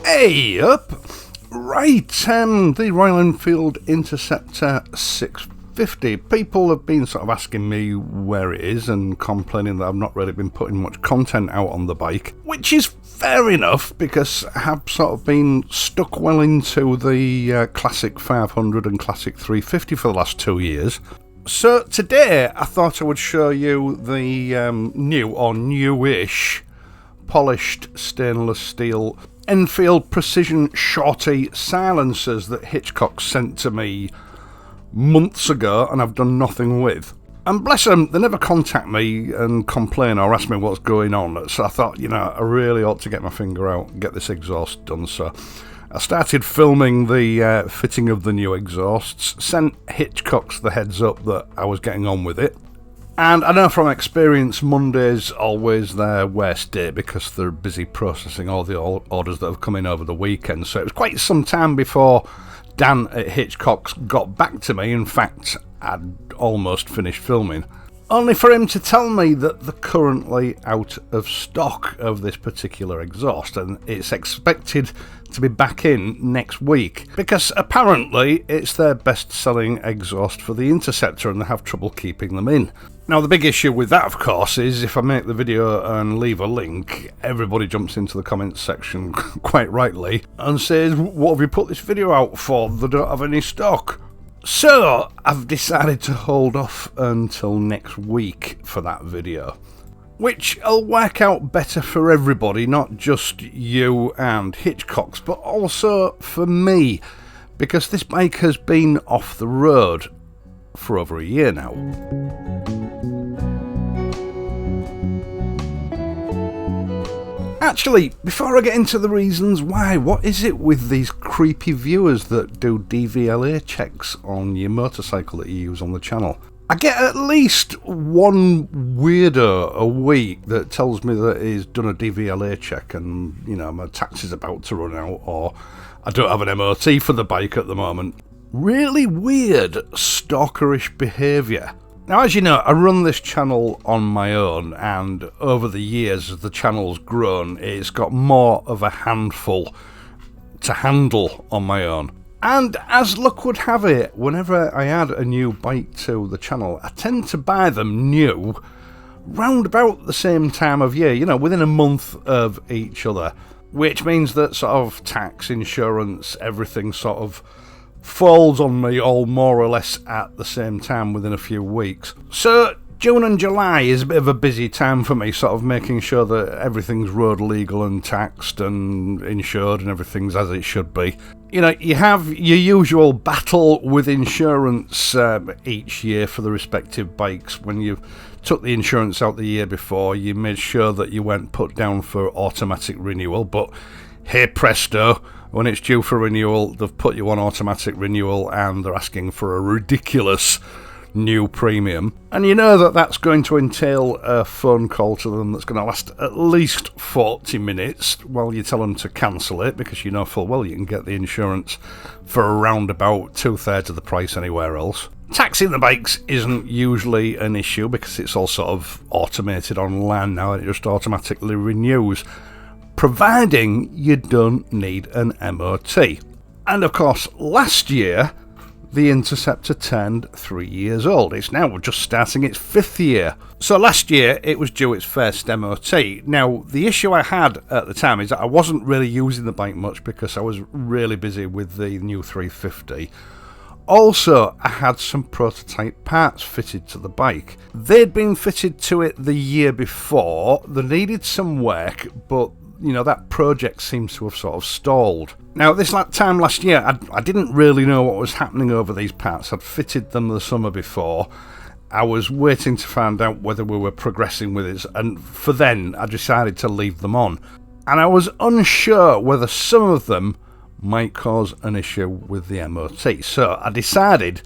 Hey up! Right, the Royal Enfield Interceptor 650. People have been sort of asking me where it is and complaining that I've not really been putting much content out on the bike, which is fair enough because I have sort of been stuck well into the Classic 500 and Classic 350 for the last 2 years. So today I thought I would show you the new or newish polished stainless steel Enfield Precision Shorty silencers that Hitchcock sent to me months ago and I've done nothing with. And bless them, they never contact me and complain or ask me what's going on. So I thought, I really ought to get my finger out and get this exhaust done. So I started filming the fitting of the new exhausts, sent Hitchcock's the heads up that I was getting on with it. And I know from experience Monday's always their worst day because they're busy processing all the orders that have come in over the weekend. So it was quite some time before Dan at Hitchcock's got back to me. In fact, I'd almost finished filming. Only for him to tell me that they're currently out of stock of this particular exhaust and it's expected to be back in next week because apparently it's their best-selling exhaust for the Interceptor and they have trouble keeping them in. Now the big issue with that of course is if I make the video and leave a link, everybody jumps into the comments section quite rightly and says, what have you put this video out for? They don't have any stock. So I've decided to hold off until next week for that video, which will work out better for everybody, not just you and Hitchcock's, but also for me, because this bike has been off the road for over a year now. Actually, before I get into the reasons why, what is it with these creepy viewers that do DVLA checks on your motorcycle that you use on the channel? I get at least one weirdo a week that tells me that he's done a DVLA check and, my tax is about to run out or I don't have an MOT for the bike at the moment. Really weird, stalkerish behaviour. Now, as you know, I run this channel on my own, and over the years, as the channel's grown, it's got more of a handful to handle on my own. And as luck would have it, whenever I add a new bike to the channel, I tend to buy them new round about the same time of year, within a month of each other, which means that sort of tax, insurance, everything sort of falls on me all more or less at the same time within a few weeks. So June and July is a bit of a busy time for me, sort of making sure that everything's road legal and taxed and insured and everything's as it should be. You have your usual battle with insurance each year for the respective bikes. When you took the insurance out the year before, you made sure that you weren't put down for automatic renewal, but hey presto, when it's due for renewal, they've put you on automatic renewal and they're asking for a ridiculous new premium. And you know that that's going to entail a phone call to them that's going to last at least 40 minutes while you tell them to cancel it, because you know full well you can get the insurance for around about 2/3 of the price anywhere else. Taxing the bikes isn't usually an issue because it's all sort of automated online now and it just automatically renews, providing you don't need an MOT. And of course, last year, the Interceptor turned 3 years old. It's now just starting its 5th year. So last year, it was due its first MOT. Now, the issue I had at the time is that I wasn't really using the bike much because I was really busy with the new 350. Also, I had some prototype parts fitted to the bike. They'd been fitted to it the year before. They needed some work, but that project seems to have sort of stalled. Now, this time last year, I didn't really know what was happening over these parts. I'd fitted them the summer before. I was waiting to find out whether we were progressing with it, and for then, I decided to leave them on. And I was unsure whether some of them might cause an issue with the MOT. So I decided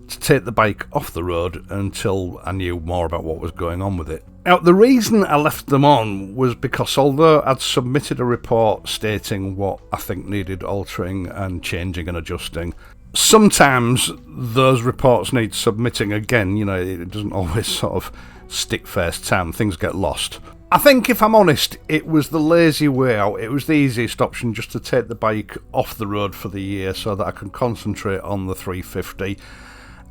to take the bike off the road until I knew more about what was going on with it. Now, the reason I left them on was because although I'd submitted a report stating what I think needed altering and changing and adjusting, sometimes those reports need submitting again. It doesn't always sort of stick first time. Things get lost. I think, if I'm honest, it was the lazy way out. It was the easiest option, just to take the bike off the road for the year so that I can concentrate on the 350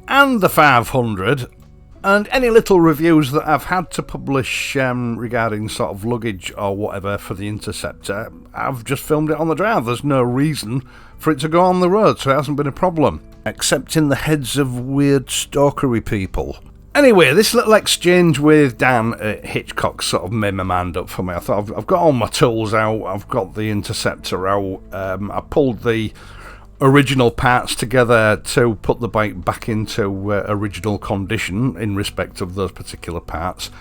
and the 500. And any little reviews that I've had to publish regarding sort of luggage or whatever for the Interceptor, I've just filmed it on the drive. There's no reason for it to go on the road, so it hasn't been a problem. Except in the heads of weird stalkery people. Anyway, this little exchange with Dan at Hitchcock sort of made my mind up for me. I thought, I've got all my tools out, I've got the Interceptor out, I pulled the original parts together to put the bike back into original condition in respect of those particular parts,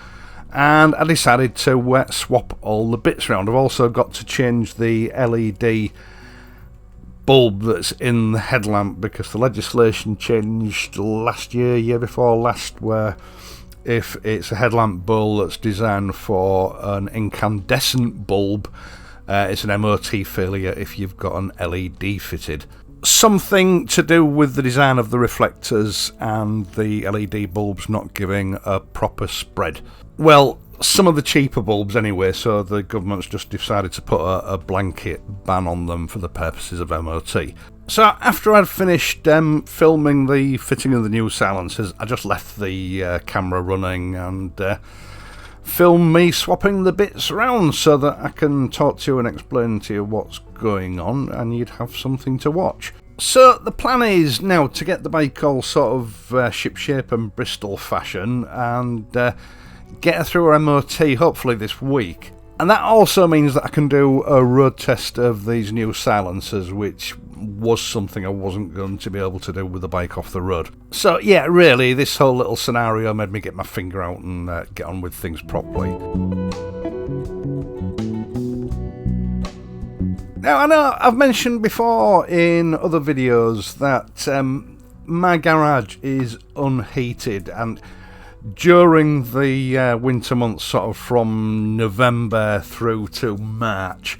and I decided to swap all the bits around. I've also got to change the LED bulb that's in the headlamp because the legislation changed last year before last, where if it's a headlamp bulb that's designed for an incandescent bulb, it's an MOT failure if you've got an LED fitted. Something to do with the design of the reflectors and the LED bulbs not giving a proper spread. Well, some of the cheaper bulbs anyway, so the government's just decided to put a blanket ban on them for the purposes of MOT. So after I'd finished filming the fitting of the new silencers, I just left the camera running and film me swapping the bits around so that I can talk to you and explain to you what's going on, and you'd have something to watch. So the plan is now to get the bike all sort of shipshape and Bristol fashion and get her through her MOT hopefully this week. And that also means that I can do a road test of these new silencers, which was something I wasn't going to be able to do with the bike off the road. So yeah, really, this whole little scenario made me get my finger out and get on with things properly. Now, I know I've mentioned before in other videos that my garage is unheated, and during the winter months, sort of from November through to March,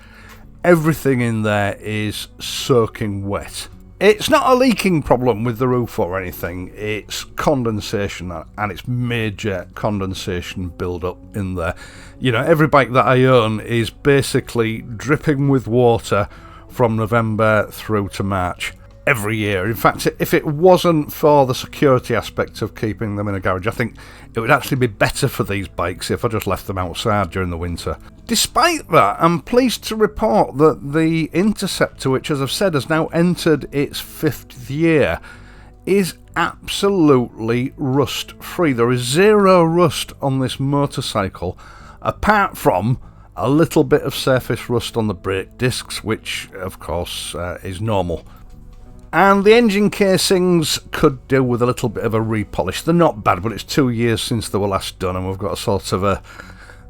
everything in there is soaking wet. It's not a leaking problem with the roof or anything, it's condensation, and it's major condensation build up in there. You know, every bike that I own is basically dripping with water from November through to March every year. In fact, if it wasn't for the security aspect of keeping them in a garage, I think it would actually be better for these bikes if I just left them outside during the winter. Despite that, I'm pleased to report that the Interceptor, which as I've said has now entered its 5th year, is absolutely rust free. There is zero rust on this motorcycle, apart from a little bit of surface rust on the brake discs, which of course is normal. And the engine casings could do with a little bit of a repolish. They're not bad, but it's 2 years since they were last done, and we've got a sort of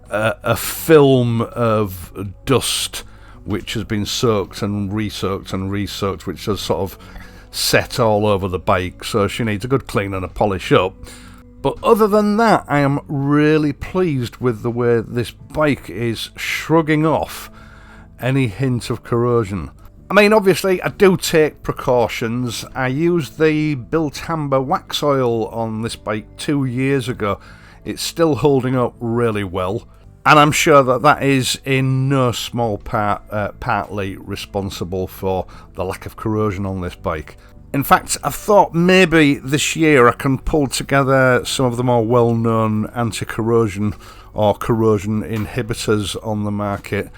a film of dust which has been soaked and re-soaked, which has sort of set all over the bike, so she needs a good clean and a polish up. But other than that, I am really pleased with the way this bike is shrugging off any hint of corrosion. I mean, obviously, I do take precautions. I used the Biltamba wax oil on this bike 2 years ago. It's still holding up really well, and I'm sure that that is in no small part partly responsible for the lack of corrosion on this bike. In fact, I thought maybe this year I can pull together some of the more well-known anti-corrosion or corrosion inhibitors on the market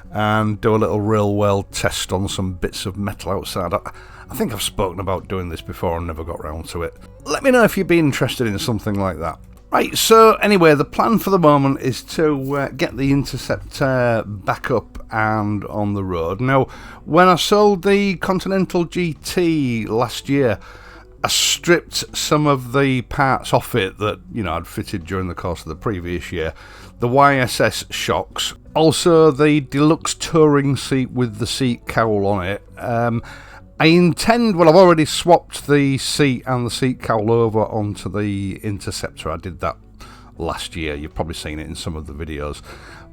and do a little real well test on some bits of metal outside. I think I've spoken about doing this before and never got round to it. Let me know if you'd be interested in something like that. Right, so anyway, the plan for the moment is to get the Interceptor back up and on the road. Now, when I sold the Continental GT last year, I stripped some of the parts off it that, you know, I'd fitted during the course of the previous year. The YSS shocks, also the deluxe touring seat with the seat cowl on it. I intend, well, I've already swapped the seat and the seat cowl over onto the Interceptor. I did that last year. You've probably seen it in some of the videos.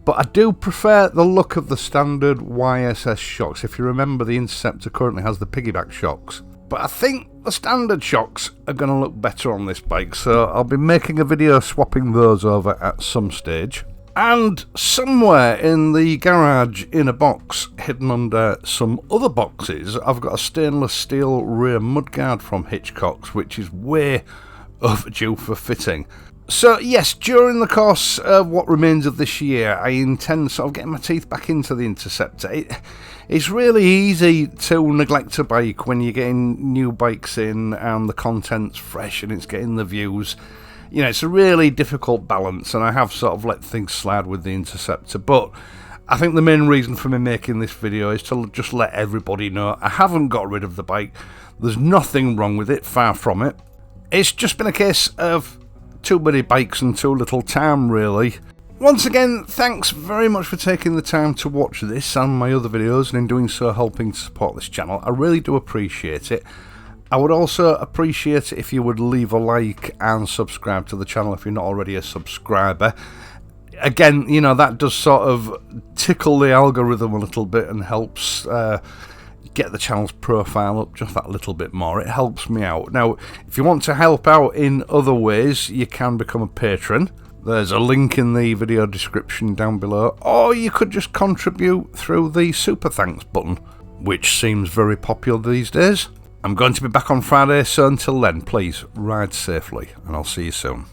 But I do prefer the look of the standard YSS shocks. If you remember, the Interceptor currently has the piggyback shocks. But I think the standard shocks are going to look better on this bike, so I'll be making a video swapping those over at some stage. And somewhere in the garage, in a box hidden under some other boxes, I've got a stainless steel rear mudguard from Hitchcock's, which is way overdue for fitting. So yes, during the course of what remains of this year, I intend sort of getting my teeth back into the Interceptor. It's really easy to neglect a bike when you're getting new bikes in and the content's fresh and it's getting the views. You know, it's a really difficult balance, and I have sort of let things slide with the Interceptor, but I think the main reason for me making this video is to just let everybody know I haven't got rid of the bike. There's nothing wrong with it, far from it. It's just been a case of too many bikes and too little time, really. Once again, thanks very much for taking the time to watch this and my other videos, and in doing so helping to support this channel. I really do appreciate it. I would also appreciate it if you would leave a like and subscribe to the channel if you're not already a subscriber. Again, you know, that does sort of tickle the algorithm a little bit and helps get the channel's profile up just that little bit more. It helps me out. Now, if you want to help out in other ways, you can become a patron. There's a link in the video description down below, or you could just contribute through the super thanks button, which seems very popular these days. I'm going to be back on Friday, so until then, please ride safely, and I'll see you soon.